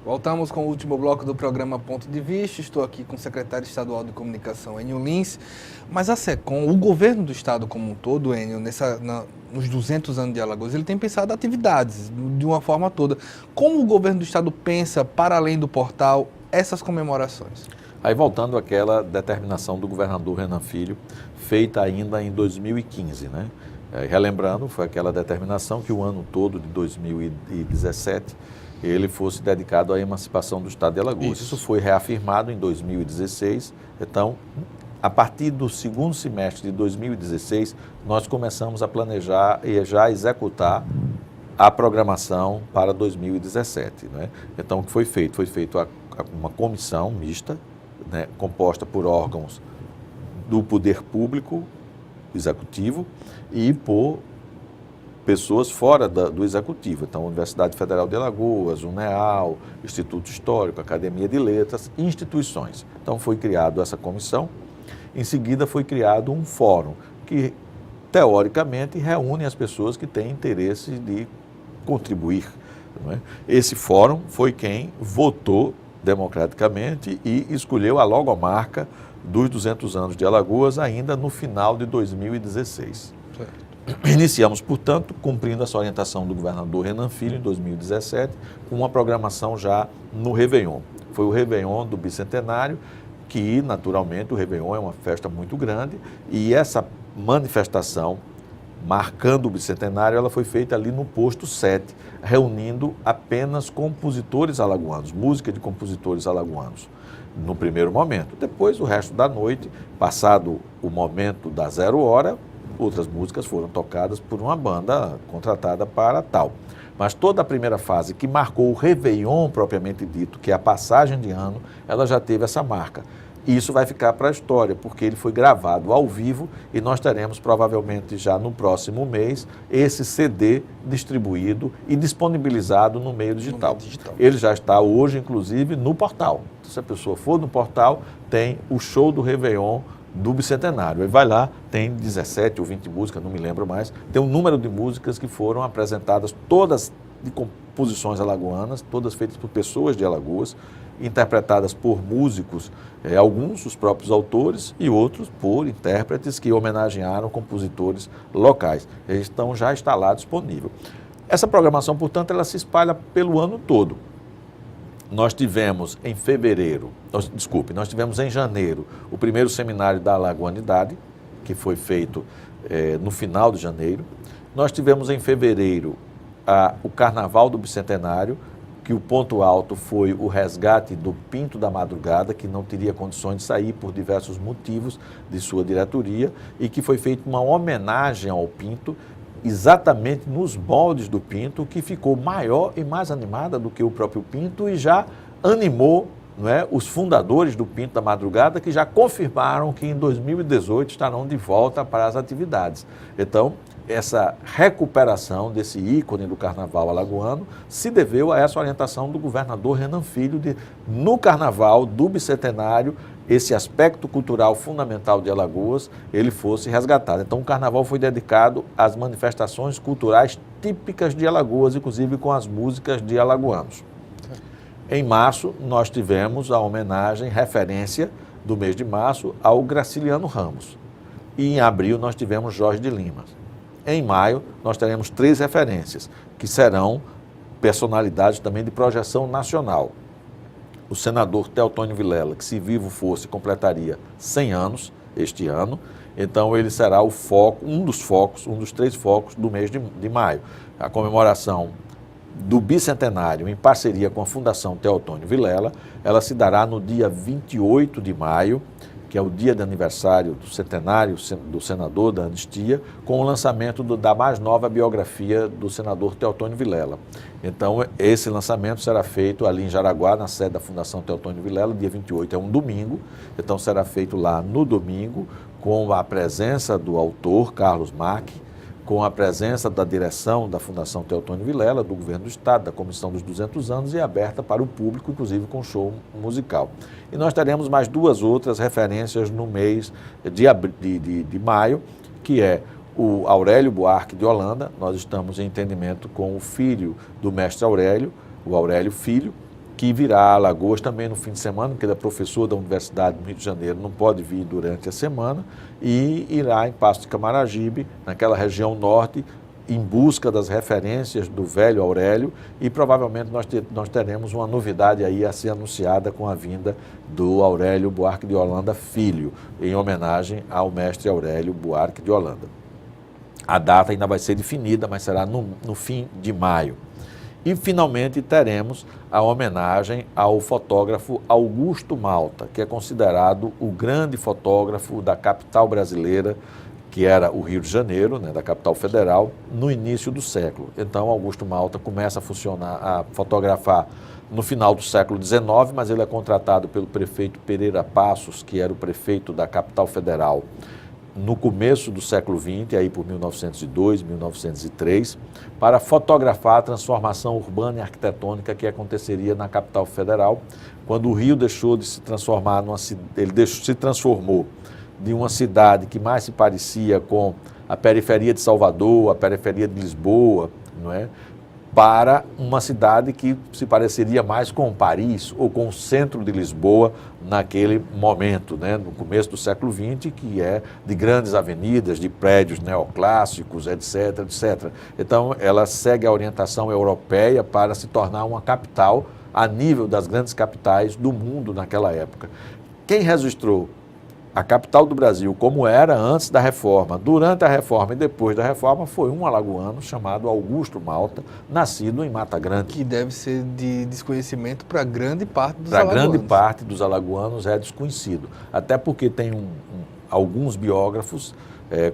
Voltamos com o último bloco do programa Ponto de Vista. Estou aqui com o secretário estadual de comunicação, Enio Lins. Mas a SECOM, o governo do estado como um todo, Enio, nos 200 anos de Alagoas, ele tem pensado atividades de uma forma toda. Como o governo do estado pensa, para além do portal, essas comemorações? Aí voltando àquela determinação do governador Renan Filho, feita ainda em 2015, né? Relembrando, foi aquela determinação que o ano todo de 2017 ele fosse dedicado à emancipação do estado de Alagoas. Isso foi reafirmado em 2016, então, a partir do segundo semestre de 2016, nós começamos a planejar e já executar a programação para 2017. Né? Então, o que foi feito? Foi feita uma comissão mista, né, composta por órgãos do poder público, executivo, e por pessoas fora do executivo. Então, Universidade Federal de Alagoas, UNEAL, Instituto Histórico, Academia de Letras, instituições. Então, foi criada essa comissão. Em seguida, foi criado um fórum que, teoricamente, reúne as pessoas que têm interesse de contribuir. Não é? Esse fórum foi quem votou democraticamente e escolheu a logomarca dos 200 anos de Alagoas ainda no final de 2016. Certo. Iniciamos, portanto, cumprindo essa orientação do governador Renan Filho em 2017, com uma programação já no Réveillon. Foi o Réveillon do Bicentenário, que, naturalmente, o Réveillon é uma festa muito grande, e essa manifestação, marcando o Bicentenário, ela foi feita ali no posto 7, reunindo apenas compositores alagoanos, música de compositores alagoanos, no primeiro momento. Depois, o resto da noite, passado o momento da 0 hora, outras músicas foram tocadas por uma banda contratada para tal. Mas toda a primeira fase, que marcou o Réveillon propriamente dito, que é a passagem de ano, ela já teve essa marca. E isso vai ficar para a história, porque ele foi gravado ao vivo e nós teremos provavelmente já no próximo mês esse CD distribuído e disponibilizado no meio digital. Ele já está hoje, inclusive, no portal. Se a pessoa for no portal, tem o show do Réveillon do Bicentenário. Aí vai lá, tem 17 ou 20 músicas, não me lembro mais, tem um número de músicas que foram apresentadas, todas de composições alagoanas, todas feitas por pessoas de Alagoas, interpretadas por músicos, alguns os próprios autores e outros por intérpretes que homenagearam compositores locais. Eles estão já está lá disponível. Essa programação, portanto, ela se espalha pelo ano todo. Nós tivemos em nós tivemos em janeiro o primeiro seminário da Alagoanidade, que foi feito no final de janeiro. Nós tivemos em fevereiro o Carnaval do Bicentenário, que o ponto alto foi o resgate do Pinto da Madrugada, que não teria condições de sair por diversos motivos de sua diretoria, e que foi feita uma homenagem ao Pinto, exatamente nos moldes do Pinto, que ficou maior e mais animada do que o próprio Pinto e já animou, não é, os fundadores do Pinto da Madrugada, que já confirmaram que em 2018 estarão de volta para as atividades. Então, essa recuperação desse ícone do carnaval alagoano se deveu a essa orientação do governador Renan Filho de, no carnaval do Bicentenário, esse aspecto cultural fundamental de Alagoas, ele fosse resgatado. Então, o carnaval foi dedicado às manifestações culturais típicas de Alagoas, inclusive com as músicas de alagoanos. Em março, nós tivemos a homenagem, referência do mês de março, ao Graciliano Ramos. E em abril, nós tivemos Jorge de Lima. Em maio, nós teremos 3 referências, que serão personalidades também de projeção nacional. O senador Teotônio Vilela, que se vivo fosse, completaria 100 anos este ano, então ele será o foco, um dos 3 focos do mês de maio. A comemoração do Bicentenário, em parceria com a Fundação Teotônio Vilela, ela se dará no dia 28 de maio, que é o dia de aniversário do centenário do senador da anistia, com o lançamento da mais nova biografia do senador Teotônio Vilela. Então, esse lançamento será feito ali em Jaraguá, na sede da Fundação Teotônio Vilela, dia 28, é um domingo, então será feito lá no domingo, com a presença do autor, Carlos Mack, com a presença da direção da Fundação Teotônio Vilela, do Governo do Estado, da Comissão dos 200 anos e aberta para o público, inclusive com show musical. E nós teremos mais 2 outras referências no mês de maio, que é o Aurélio Buarque de Holanda. Nós estamos em entendimento com o filho do mestre Aurélio, o Aurélio Filho, que virá a Alagoas também no fim de semana, porque ele é professor da Universidade do Rio de Janeiro, não pode vir durante a semana, e irá em Passo de Camaragibe, naquela região norte, em busca das referências do velho Aurélio, e provavelmente nós teremos uma novidade aí a ser anunciada com a vinda do Aurélio Buarque de Holanda Filho, em homenagem ao mestre Aurélio Buarque de Holanda. A data ainda vai ser definida, mas será no fim de maio. E, finalmente, teremos a homenagem ao fotógrafo Augusto Malta, que é considerado o grande fotógrafo da capital brasileira, que era o Rio de Janeiro, né, da capital federal, no início do século. Então, Augusto Malta começa a fotografar no final do século XIX, mas ele é contratado pelo prefeito Pereira Passos, que era o prefeito da capital federal, no começo do século XX, aí por 1902, 1903, para fotografar a transformação urbana e arquitetônica que aconteceria na capital federal, quando o Rio deixou de se transformar se transformou de uma cidade que mais se parecia com a periferia de Salvador, a periferia de Lisboa, não é? Para uma cidade que se pareceria mais com Paris ou com o centro de Lisboa naquele momento, né, no começo do século XX, que é de grandes avenidas, de prédios neoclássicos, etc, etc. Então, ela segue a orientação europeia para se tornar uma capital a nível das grandes capitais do mundo naquela época. Quem registrou a capital do Brasil, como era antes da reforma, durante a reforma e depois da reforma, foi um alagoano chamado Augusto Malta, nascido em Mata Grande. Que deve ser de desconhecimento para grande parte dos alagoanos. Para grande parte dos alagoanos é desconhecido. Até porque tem alguns biógrafos,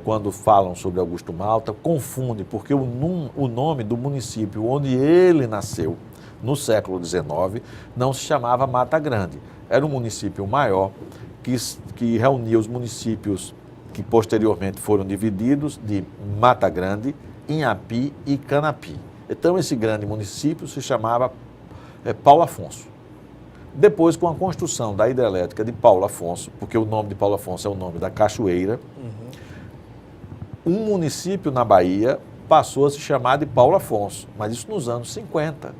quando falam sobre Augusto Malta, confundem, porque o nome do município onde ele nasceu, no século XIX, não se chamava Mata Grande. Era um município maior, que reunia os municípios que posteriormente foram divididos de Mata Grande, Inhapi e Canapi. Então, esse grande município se chamava Paulo Afonso. Depois, com a construção da hidrelétrica de Paulo Afonso, porque o nome de Paulo Afonso é o nome da cachoeira, um município na Bahia passou a se chamar de Paulo Afonso, mas isso nos anos 50.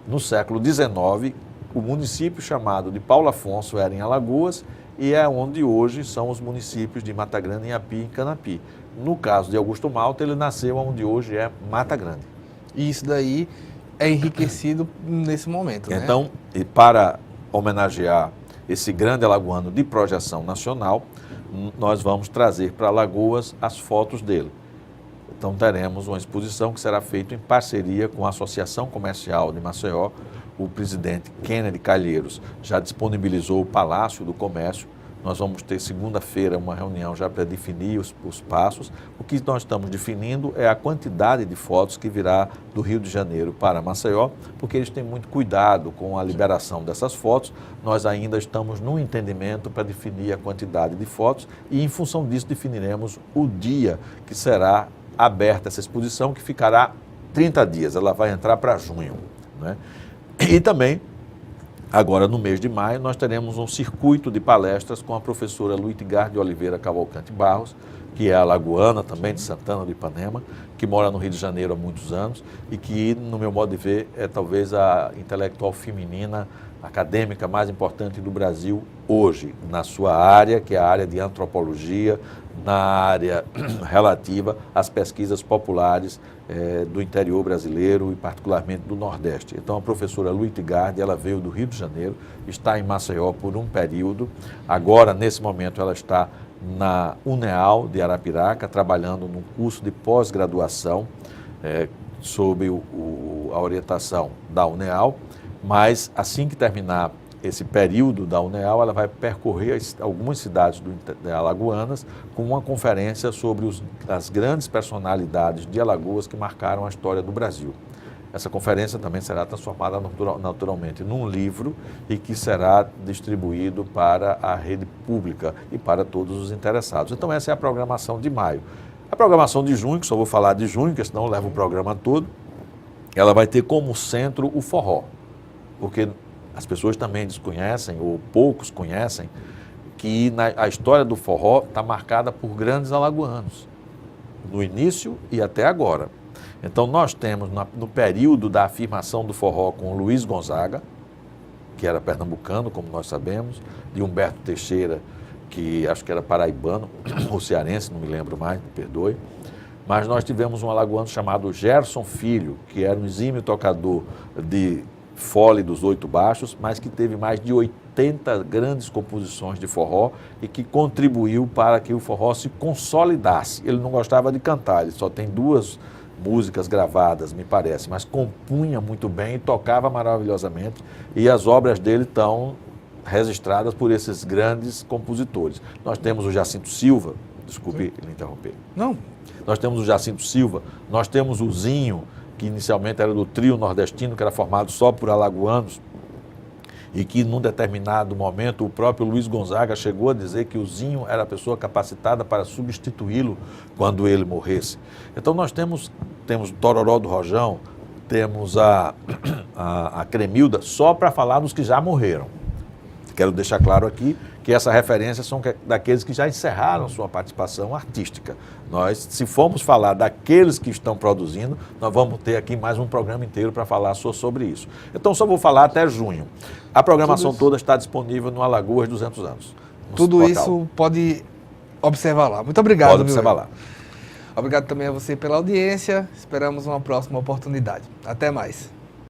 No século XIX, o município chamado de Paulo Afonso era em Alagoas, e é onde hoje são os municípios de Mata Grande, Inhapi e Canapi. No caso de Augusto Malta, ele nasceu onde hoje é Mata Grande. E isso daí é enriquecido nesse momento, né? Então, e para homenagear esse grande alagoano de projeção nacional, nós vamos trazer para Alagoas as fotos dele. Então, teremos uma exposição que será feita em parceria com a Associação Comercial de Maceió. O presidente Kennedy Calheiros já disponibilizou o Palácio do Comércio. Nós vamos ter segunda-feira uma reunião já para definir os passos. O que nós estamos definindo é a quantidade de fotos que virá do Rio de Janeiro para Maceió, porque eles têm muito cuidado com a liberação dessas fotos. Nós ainda estamos no entendimento para definir a quantidade de fotos e, em função disso, definiremos o dia que será aberta essa exposição, que ficará 30 dias. Ela vai entrar para junho, né? E também, agora no mês de maio, nós teremos um circuito de palestras com a professora Luitgar de Oliveira Cavalcante Barros, que é alagoana também, de Santana do Ipanema, que mora no Rio de Janeiro há muitos anos e que, no meu modo de ver, é talvez a intelectual feminina acadêmica mais importante do Brasil hoje, na sua área, que é a área de antropologia, na área relativa às pesquisas populares do interior brasileiro e particularmente do Nordeste. Então, a professora Luitgard, ela veio do Rio de Janeiro, está em Maceió por um período. Agora, nesse momento, ela está na UNEAL de Arapiraca, trabalhando num curso de pós-graduação sob a orientação da UNEAL, mas assim que terminar esse período da UNEAL, ela vai percorrer algumas cidades alagoanas com uma conferência sobre as grandes personalidades de Alagoas que marcaram a história do Brasil. Essa conferência também será transformada naturalmente num livro e que será distribuído para a rede pública e para todos os interessados. Então, essa é a programação de maio. A programação de junho, que só vou falar de junho, porque senão leva o programa todo, ela vai ter como centro o forró, porque as pessoas também desconhecem, ou poucos conhecem, que a história do forró está marcada por grandes alagoanos, no início e até agora. Então, nós temos, no período da afirmação do forró com Luiz Gonzaga, que era pernambucano, como nós sabemos, de Humberto Teixeira, que acho que era paraibano, ou cearense, não me lembro mais, me perdoe. Mas nós tivemos um alagoano chamado Gerson Filho, que era um exímio tocador de fole dos 8 baixos, mas que teve mais de 80 grandes composições de forró e que contribuiu para que o forró se consolidasse. Ele não gostava de cantar, ele só tem 2 músicas gravadas, me parece, mas compunha muito bem e tocava maravilhosamente, e as obras dele estão registradas por esses grandes compositores. Nós temos o Jacinto Silva, desculpe lhe interromper. Não. Nós temos o Jacinto Silva, nós temos o Zinho, que inicialmente era do trio nordestino, que era formado só por alagoanos, e que num determinado momento o próprio Luiz Gonzaga chegou a dizer que o Zinho era a pessoa capacitada para substituí-lo quando ele morresse. Então nós temos o Tororó do Rojão, temos a Cremilda, só para falar dos que já morreram. Quero deixar claro aqui que essa referência são daqueles que já encerraram sua participação artística. Nós, se formos falar daqueles que estão produzindo, nós vamos ter aqui mais um programa inteiro para falar sobre isso. Então, só vou falar até junho. A programação toda está disponível no Alagoas 200 anos. Tudo portal. Isso pode observar lá. Muito obrigado. Pode observar lá. Obrigado também a você pela audiência. Esperamos uma próxima oportunidade. Até mais.